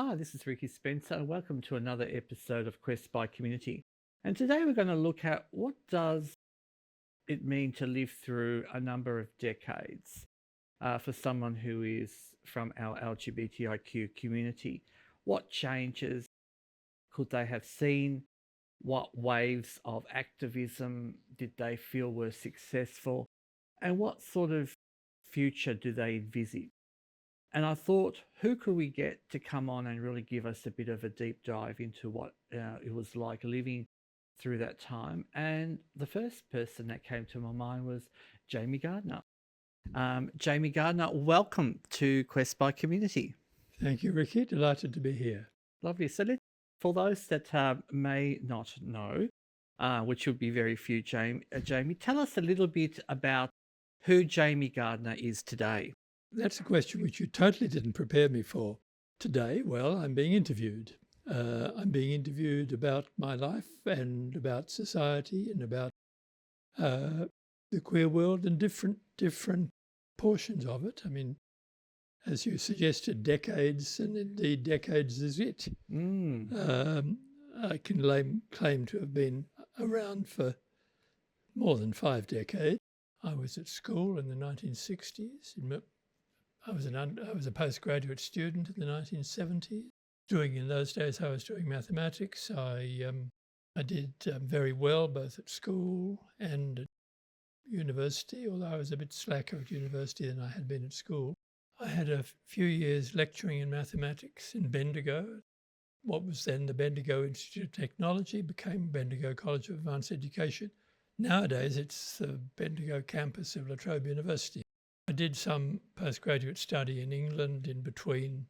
Hi, this is Ricky Spencer, and welcome to another episode of Quest by Community. And today we're going to look at what does it mean to live through a number of decades for someone who is from our LGBTIQ community. What changes could they have seen? What waves of activism did they feel were successful? And what sort of future do they envisage? And I thought, who could we get to come on and really give us a bit of a deep dive into what it was like living through that time? And the first person that came to my mind was Jamie Gardiner. Jamie Gardiner, welcome to Quest by Community. Thank you, Ricky. Delighted to be here. Lovely. So for those that may not know, which would be very few, Jamie, tell us a little bit about who Jamie Gardiner is today. That's a question which you totally didn't prepare me for. Today, well, I'm being interviewed. I'm being interviewed about my life and about society and about the queer world and different portions of it. I mean, as you suggested, decades, and indeed decades is it. I can claim to have been around for more than 5 decades. I was at school in the 1960s. I was a postgraduate student in the 1970s. In those days, I was doing mathematics. I did very well both at school and at university, although I was a bit slacker at university than I had been at school. I had a few years lecturing in mathematics in Bendigo. What was then the Bendigo Institute of Technology became Bendigo College of Advanced Education. Nowadays, it's the Bendigo campus of La Trobe University. I did some postgraduate study in England in between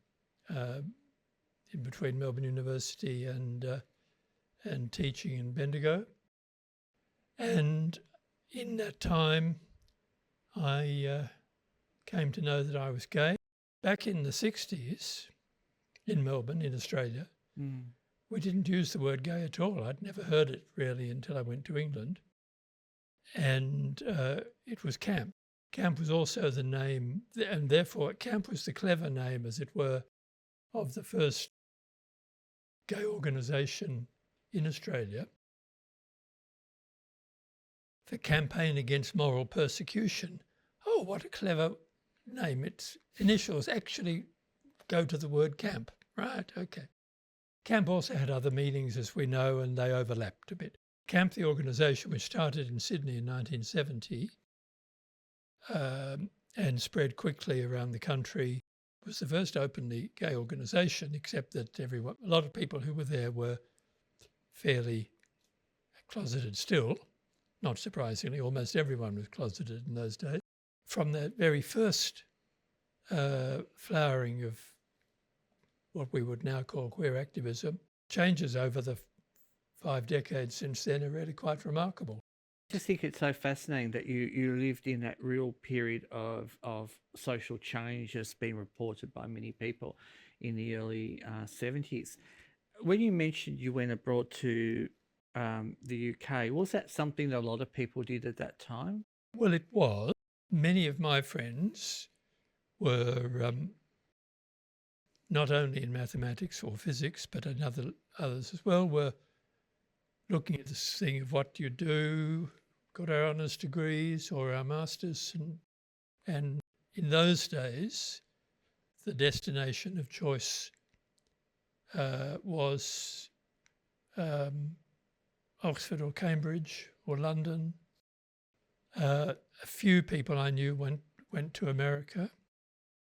Melbourne University and teaching in Bendigo. And in that time, I came to know that I was gay. Back in the 60s, in Melbourne, in Australia, we didn't use the word gay at all. I'd never heard it really until I went to England. And it was camp. Camp was also the name, and therefore camp was the clever name, as it were, of the first gay organisation in Australia, the Campaign Against Moral Persecution. Oh, what a clever name. Its initials actually go to the word camp. Right, okay. Camp also had other meanings, as we know, and they overlapped a bit. Camp, the organisation which started in Sydney in 1970 and spread quickly around the country, was the first openly gay organisation, except that a lot of people who were there were fairly closeted still. Not surprisingly, almost everyone was closeted in those days. From the very first flowering of what we would now call queer activism, changes over the 5 decades since then are really quite remarkable. I just think it's so fascinating that you lived in that real period of social change that's been reported by many people in the early 70s. When you mentioned you went abroad to the UK, was that something that a lot of people did at that time? Well, it was. Many of my friends were not only in mathematics or physics, but in others as well, were looking at this thing of what do you do, got our honours degrees or our masters. And in those days, the destination of choice was Oxford or Cambridge or London. A few people I knew went to America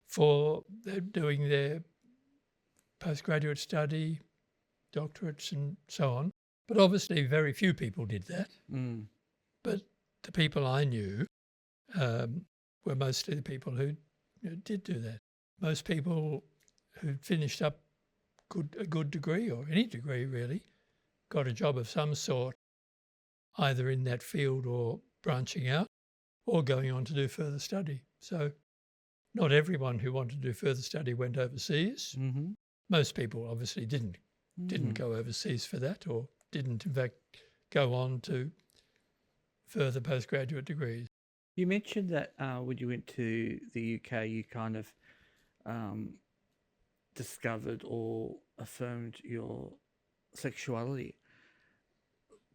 for doing their postgraduate study, doctorates and so on. But obviously very few people did that. But the people I knew were mostly the people who did do that. Most people who finished up a good degree, or any degree really, got a job of some sort, either in that field or branching out, or going on to do further study. So not everyone who wanted to do further study went overseas. Mm-hmm. Most people obviously didn't go overseas for that, or didn't in fact go on to further postgraduate degrees. You mentioned that when you went to the UK, you kind of discovered or affirmed your sexuality.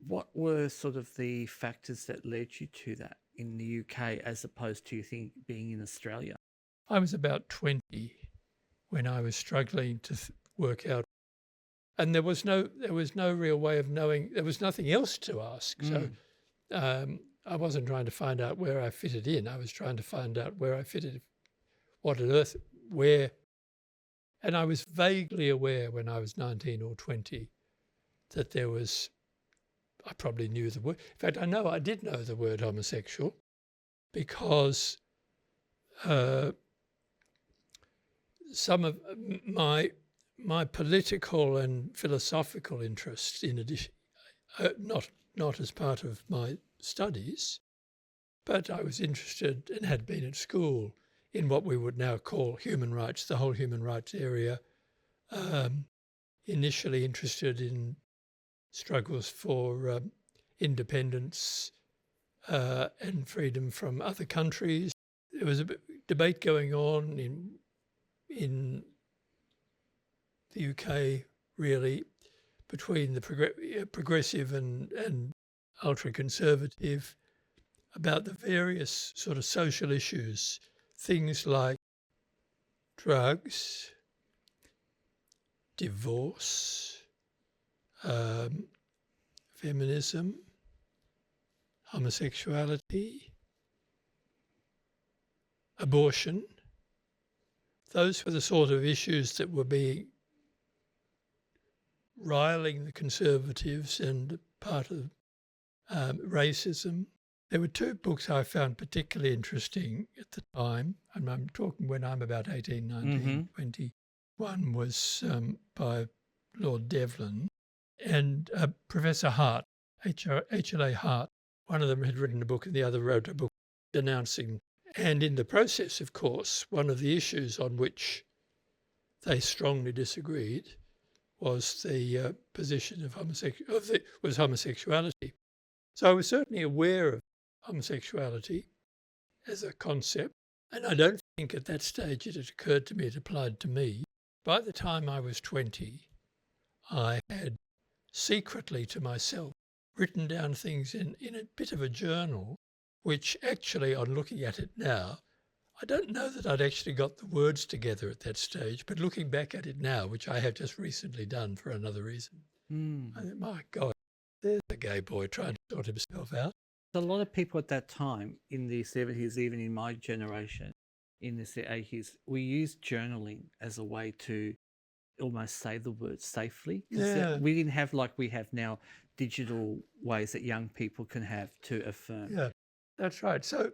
What were sort of the factors that led you to that in the UK as opposed to, you think, being in Australia? I was about 20 when I was struggling to work out, and there was no real way of knowing. There was nothing else to ask. So I wasn't trying to find out where I fitted in. I was trying to find out where I fitted, what on earth, where. And I was vaguely aware when I was 19 or 20 that there was, I probably knew the word. In fact, I know I did know the word homosexual because some of my political and philosophical interests, in addition, not as part of my studies, but I was interested and had been at school in what we would now call human rights, the whole human rights area. Initially interested in struggles for independence and freedom from other countries. There was a debate going on in the UK, really, between the progressive and ultra-conservative about the various sort of social issues, things like drugs, divorce, feminism, homosexuality, abortion. Those were the sort of issues that were being riling the conservatives and part of racism. There were two books I found particularly interesting at the time, and I'm talking when I'm about 18, 19, 20. One was by Lord Devlin and Professor Hart, H.L.A. Hart. One of them had written a book and the other wrote a book denouncing. And in the process, of course, one of the issues on which they strongly disagreed was the position of homosexuality. So I was certainly aware of homosexuality as a concept, and I don't think at that stage it had occurred to me it applied to me. By the time I was 20, I had secretly to myself written down things in a bit of a journal, which actually, on looking at it now, I don't know that I'd actually got the words together at that stage, but looking back at it now, which I have just recently done for another reason, I think, my God, there's a gay boy trying to sort himself out. A lot of people at that time, in the 70s, even in my generation, in the 80s, we used journaling as a way to almost say the words safely. We didn't have, like we have now, digital ways that young people can have to affirm. Yeah, that's right. So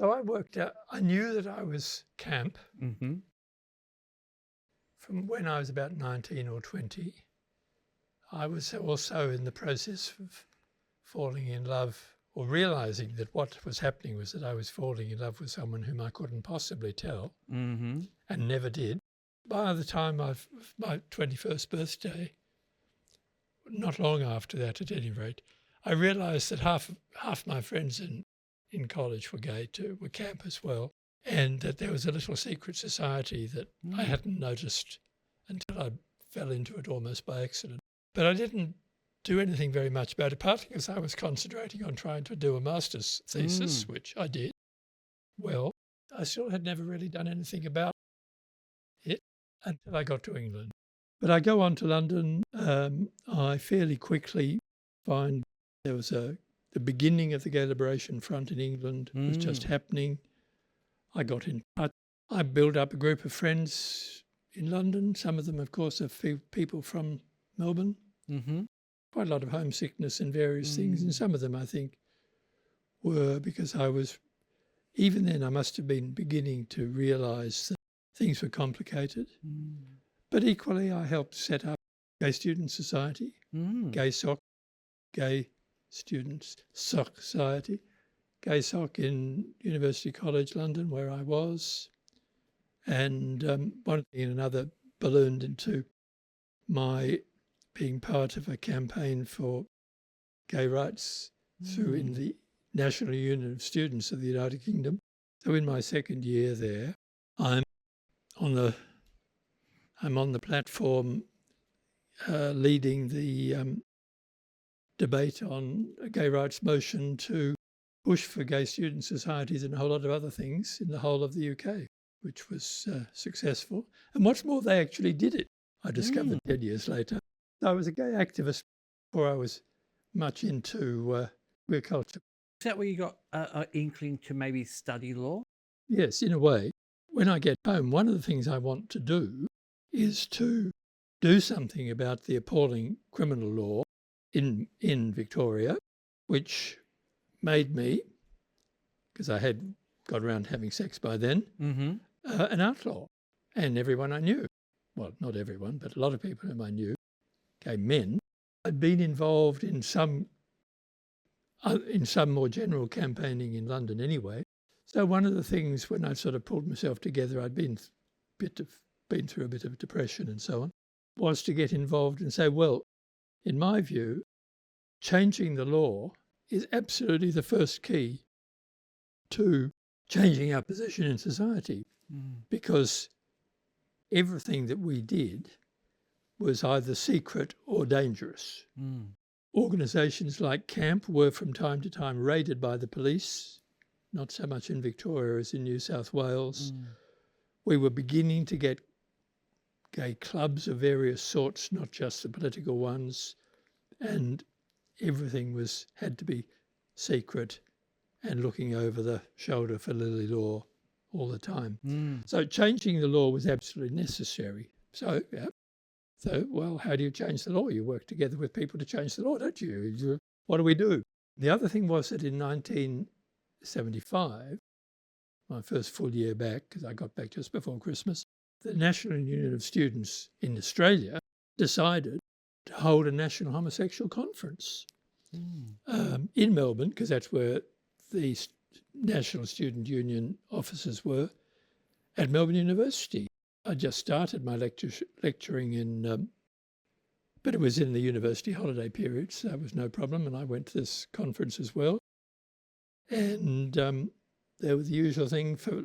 I worked out, I knew that I was camp from when I was about 19 or 20. I was also in the process of falling in love, or realising that what was happening was that I was falling in love with someone whom I couldn't possibly tell and never did. By the time of my 21st birthday, not long after that at any rate, I realised that half my friends in college were gay too, were camp as well, and that there was a little secret society that I hadn't noticed until I fell into it almost by accident. But I didn't do anything very much about it, partly because I was concentrating on trying to do a master's thesis, which I did. Well, I still had never really done anything about it until I got to England. But I go on to London. I fairly quickly find there was the beginning of the Gay Liberation Front in England was just happening. I got in touch. I built up a group of friends in London. Some of them, of course, are people from Melbourne. Quite a lot of homesickness and various things. And some of them, I think, were because even then I must have been beginning to realise that things were complicated. But equally, I helped set up Gay Student Society, GaySoc, Gay Students Society, GaySoc in University College London, where I was. And one thing and another ballooned into my being part of a campaign for gay rights through in the National Union of Students of the United Kingdom. So in my second year there, I'm on I'm on the platform leading the debate on a gay rights motion to push for gay student societies and a whole lot of other things in the whole of the UK, which was successful. And what's more, they actually did it, I discovered 10 years later. I was a gay activist before I was much into queer culture. Is that where you got an inkling to maybe study law? Yes, in a way. When I get home, one of the things I want to do is to do something about the appalling criminal law in Victoria, which made me, because I had got around to having sex by then, an outlaw. And everyone I knew, well, not everyone, but a lot of people whom I knew, gay men, had been involved in some more general campaigning in London anyway. So one of the things when I sort of pulled myself together, I'd been through a bit of depression and so on, was to get involved and say, well, in my view, changing the law is absolutely the first key to changing our position in society, because everything that we did was either secret or dangerous. Organisations like CAMP were from time to time raided by the police, not so much in Victoria as in New South Wales. We were beginning to get gay clubs of various sorts, not just the political ones, and everything had to be secret and looking over the shoulder for Lily Law all the time. So changing the law was absolutely necessary. So, well, how do you change the law? You work together with people to change the law, don't you? What do we do? The other thing was that in 1975, my first full year back, because I got back just before Christmas, the National Union of Students in Australia decided to hold a national homosexual conference in Melbourne, because that's where the National Student Union offices were, at Melbourne University. I just started my lecturing in, but it was in the university holiday period, so that was no problem, and I went to this conference as well. And there was the usual thing for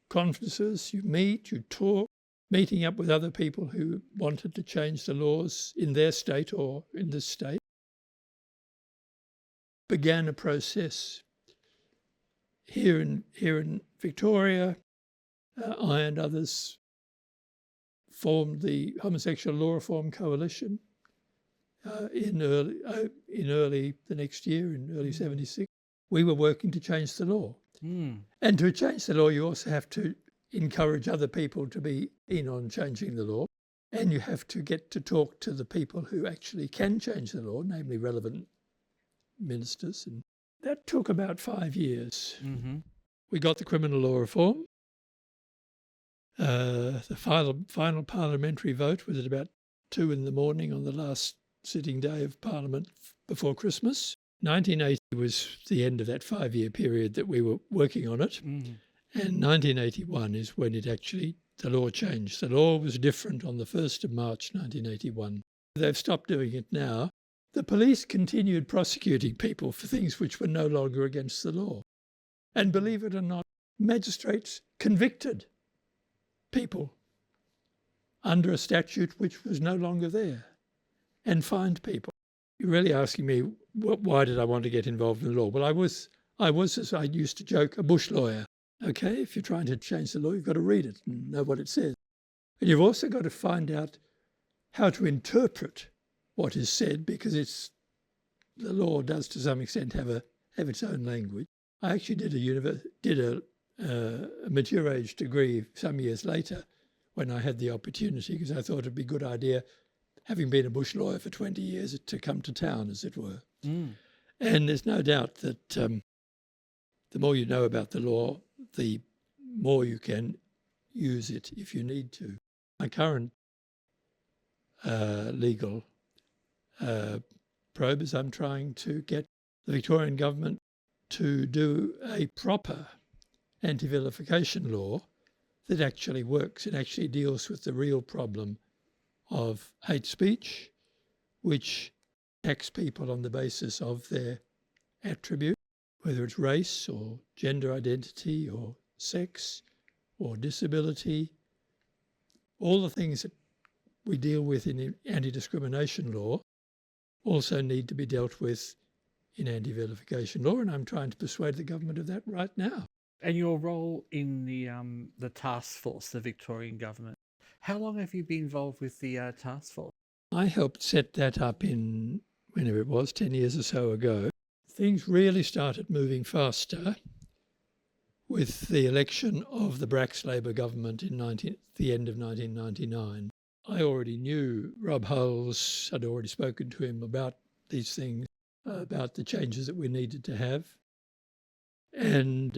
conferences: you meet, you talk, meeting up with other people who wanted to change the laws in their state or in this state. Began a process here in Victoria. I and others formed the Homosexual Law Reform Coalition in early the next year, in early 76. We were working to change the law. And to change the law, you also have to encourage other people to be keen on changing the law. And you have to get to talk to the people who actually can change the law, namely relevant ministers. And that took about 5 years. We got the criminal law reform. The final parliamentary vote was at about 2 a.m. on the last sitting day of Parliament before Christmas. 1980 was the end of that 5-year period that we were working on it. And 1981 is when the law changed. The law was different on the 1st of March 1981. They've stopped doing it now. The police continued prosecuting people for things which were no longer against the law. And believe it or not, magistrates convicted people under a statute which was no longer there and fined people. You're really asking me, why did I want to get involved in the law? Well, I was, as I used to joke, a bush lawyer. Okay, if you're trying to change the law, you've got to read it and know what it says. And you've also got to find out how to interpret what is said, because the law does to some extent have its own language. I actually did a mature age degree some years later when I had the opportunity, because I thought it'd be a good idea, having been a bush lawyer for 20 years, to come to town, as it were. And there's no doubt that the more you know about the law, the more you can use it if you need to. My current legal probe is I'm trying to get the Victorian government to do a proper anti-vilification law that actually works. It actually deals with the real problem of hate speech, which attacks people on the basis of their attribute, whether it's race or gender identity or sex or disability, all the things that we deal with in anti-discrimination law also need to be dealt with in anti-vilification law, and I'm trying to persuade the government of that right now. And your role in the task force, the Victorian government, how long have you been involved with the task force? I helped set that up in, whenever it was, 10 years or so ago. Things really started moving faster with the election of the Bracks Labor government in the end of 1999. I already knew Rob Hulls. I'd already spoken to him about these things, about the changes that we needed to have. And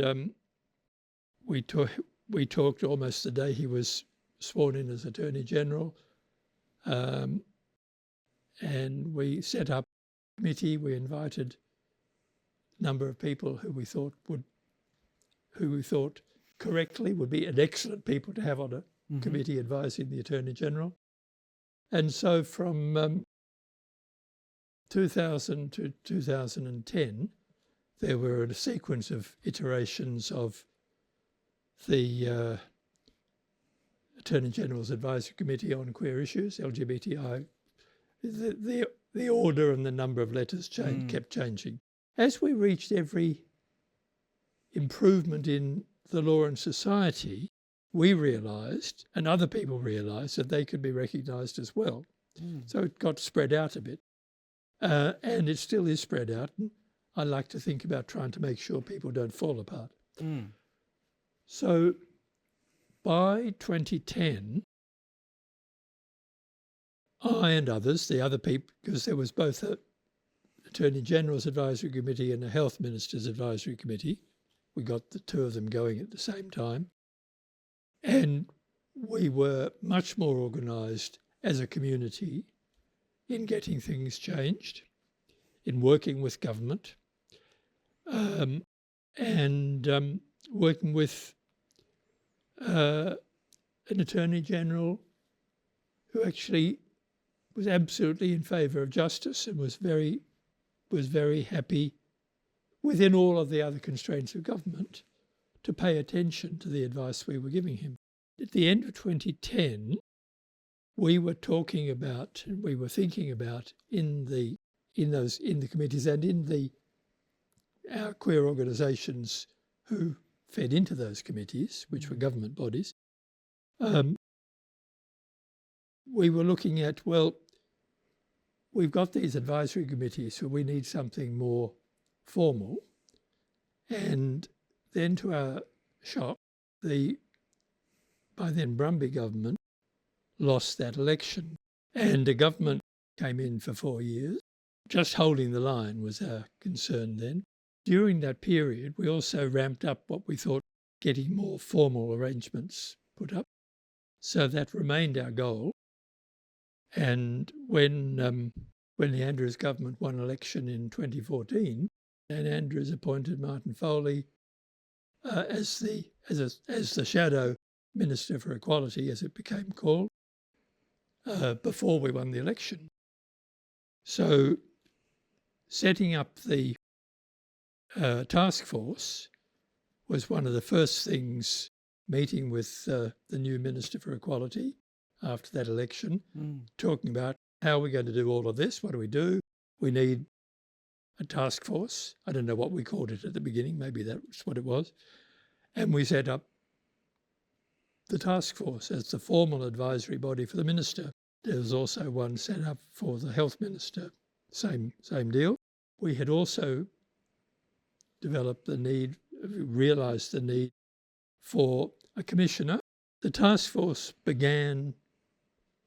we talked almost the day he was sworn in as Attorney General. And we set up a committee. We invited a number of people who we thought correctly would be an excellent people to have on a committee advising the Attorney General. And so from 2000 to 2010, there were a sequence of iterations of the Attorney General's Advisory Committee on Queer Issues, LGBTI. The order and the number of letters kept changing. As we reached every improvement in the law and society, we realised, and other people realised, that they could be recognised as well. So it got spread out a bit. And it still is spread out. And I like to think about trying to make sure people don't fall apart. So by 2010, I and others, the other people, because there was both a Attorney General's Advisory Committee and a Health Minister's Advisory Committee. We got the two of them going at the same time. And we were much more organised as a community in getting things changed, in working with government, and working with an Attorney General who actually was absolutely in favour of justice and was very happy, within all of the other constraints of government, to pay attention to the advice we were giving him. At the end of 2010, we were talking about, and we were thinking about in the committees and in our queer organisations who fed into those committees, which were government bodies. We were looking at, well, we've got these advisory committees, so we need something more formal. And then to our shock, the by then Brumby government lost that election, and a government came in for 4 years. Just holding the line was our concern then. During that period, we also ramped up what we thought getting more formal arrangements put up. So that remained our goal. And when the Andrews government won election in 2014, and Andrews appointed Martin Foley as the shadow Minister for Equality, as it became called, before we won the election. So setting up the task force was one of the first things, meeting with the new Minister for Equality after that election, talking about how we're going to do all of this. What do we do? We need a task force. I don't know what we called it at the beginning. Maybe that's what it was. And we set up the task force as the formal advisory body for the minister. There was also one set up for the health minister. Same deal. We had also realised the need for a commissioner. The task force began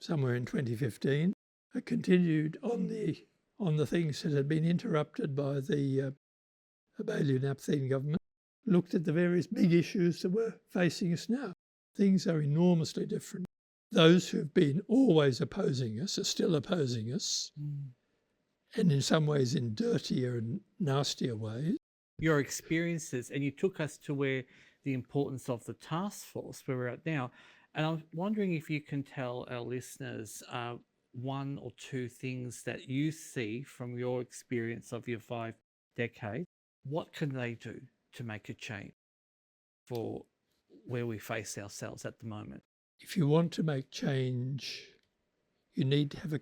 somewhere in 2015. It continued on the things that had been interrupted by the Baillieu-Napthine government, looked at the various big issues that were facing us now. Things are enormously different. Those who've been always opposing us are still opposing us, and in some ways in dirtier and nastier ways. Your experiences, and you took us to where the importance of the task force, where we're at now. And I'm wondering if you can tell our listeners one or two things that you see from your experience of your 5 decades. What can they do to make a change for where we face ourselves at the moment? if you want to make change, you need to have a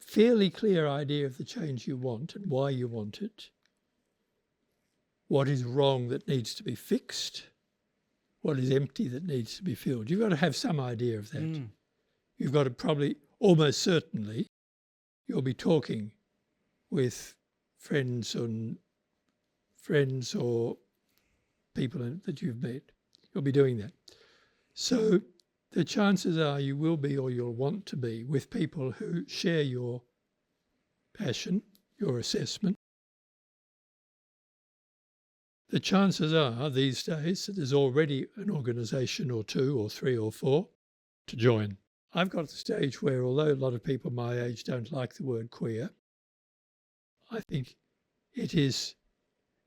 fairly clear idea of the change you want and why you want it. What is wrong that needs to be fixed? What is empty that needs to be filled? You've got to have some idea of that. You've got to probably, almost certainly, you'll be talking with friends or people that you've met. You'll be doing that. So the chances are you will be, or you'll want to be, with people who share your passion, your assessment. The chances are these days that there's already an organisation or two or three or four to join. I've got to the stage where, although a lot of people my age don't like the word queer, I think it is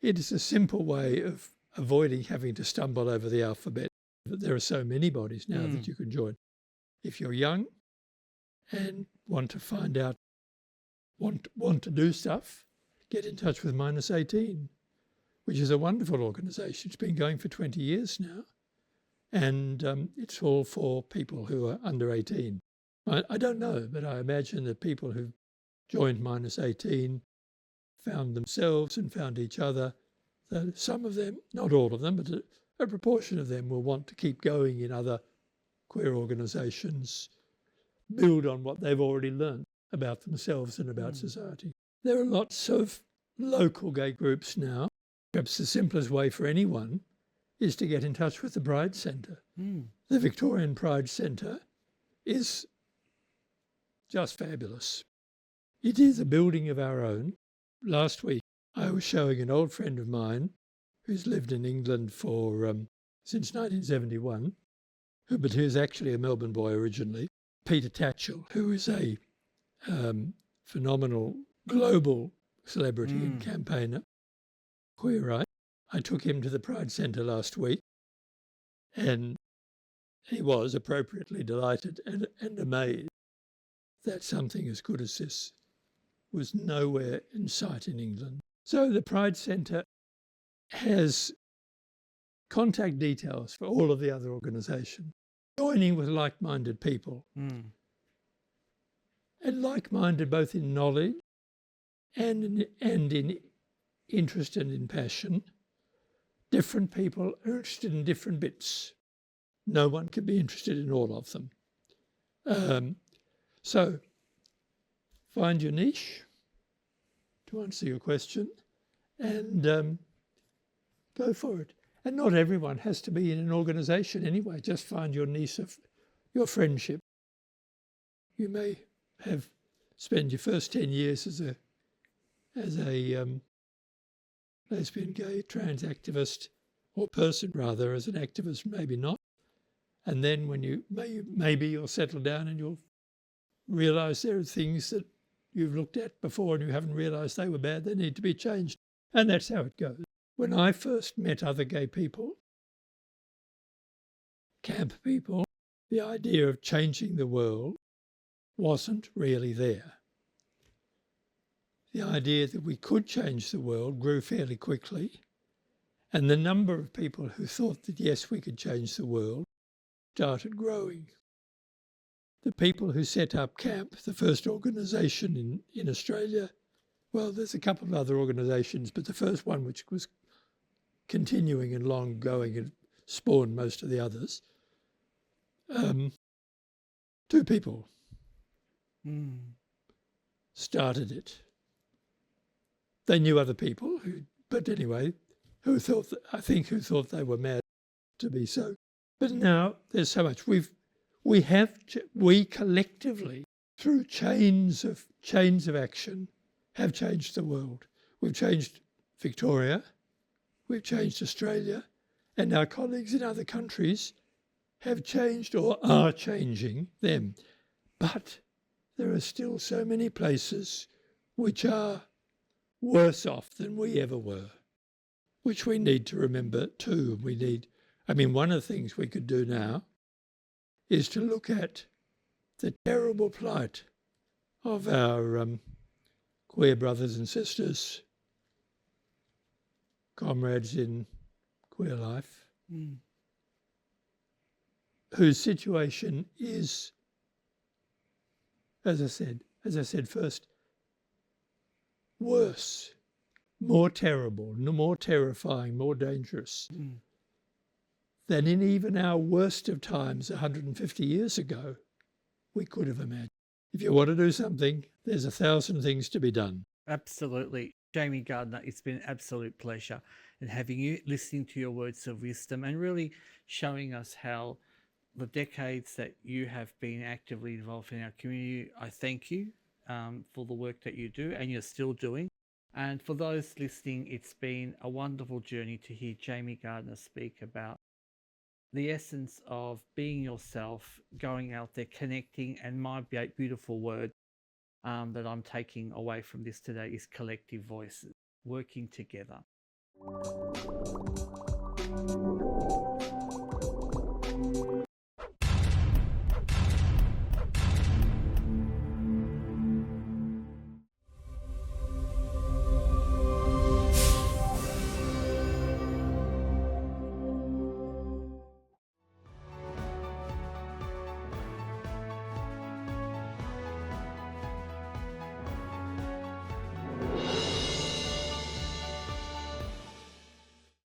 a simple way of avoiding having to stumble over the alphabet. But there are so many bodies now that you can join. If you're young and want to find out, want to do stuff, get in touch with Minus 18, which is a wonderful organisation. It's been going for 20 years now, and it's all for people who are under 18. I don't know, but I imagine that people who've joined Minus 18 found themselves and found each other. That some of them, not all of them, but a proportion of them will want to keep going in other queer organisations, build on what they've already learned about themselves and about society. There are lots of local gay groups now. Perhaps the simplest way for anyone is to get in touch with the Pride Centre. The Victorian Pride Centre is just fabulous. It is a building of our own. Last week, I was showing an old friend of mine who's lived in England for since 1971, but who's actually a Melbourne boy originally, Peter Tatchell, who is a phenomenal global celebrity and campaigner, queer rights. I took him to the Pride Centre last week, and he was appropriately delighted and amazed that something as good as this was nowhere in sight in England. So the Pride Centre has contact details for all of the other organisations, joining with like-minded people, and like-minded both in knowledge and in interest and in passion. Different people are interested in different bits. No one can be interested in all of them. So find your niche, to answer your question, and go for it. And not everyone has to be in an organisation anyway. Just find your niche of your friendship. You may have spent your first 10 years as a lesbian, gay, trans activist, or person rather, as an activist, maybe not. And then when maybe you'll settle down and you'll realise there are things that you've looked at before and you haven't realised they were bad, they need to be changed. And that's how it goes. When I first met other gay people, camp people, the idea of changing the world wasn't really there. The idea that we could change the world grew fairly quickly, and the number of people who thought that yes, we could change the world started growing. The people who set up CAMP, the first organisation in Australia, well, there's a couple of other organisations, but the first one, which was continuing and long going and spawned most of the others, 2 people started it. They knew other people, who thought they were mad to be so. But now there's so much. We collectively, through chains of action, have changed the world. We've changed Victoria, we've changed Australia, and our colleagues in other countries have changed or are changing them. But there are still so many places which are worse off than we ever were, which we need to remember too. One of the things we could do now is to look at the terrible plight of our queer brothers and sisters, comrades in queer life, whose situation is, as I said first, worse, more terrible, more terrifying, more dangerous than in even our worst of times 150 years ago we could have imagined. If you want to do something, there's 1,000 things to be done. Absolutely. Jamie Gardiner, it's been an absolute pleasure in having you, listening to your words of wisdom and really showing us how the decades that you have been actively involved in our community. I thank you for the work that you do and you're still doing. And for those listening, it's been a wonderful journey to hear Jamie Gardiner speak about the essence of being yourself, going out there, connecting, and my beautiful word that I'm taking away from this today is collective voices, working together.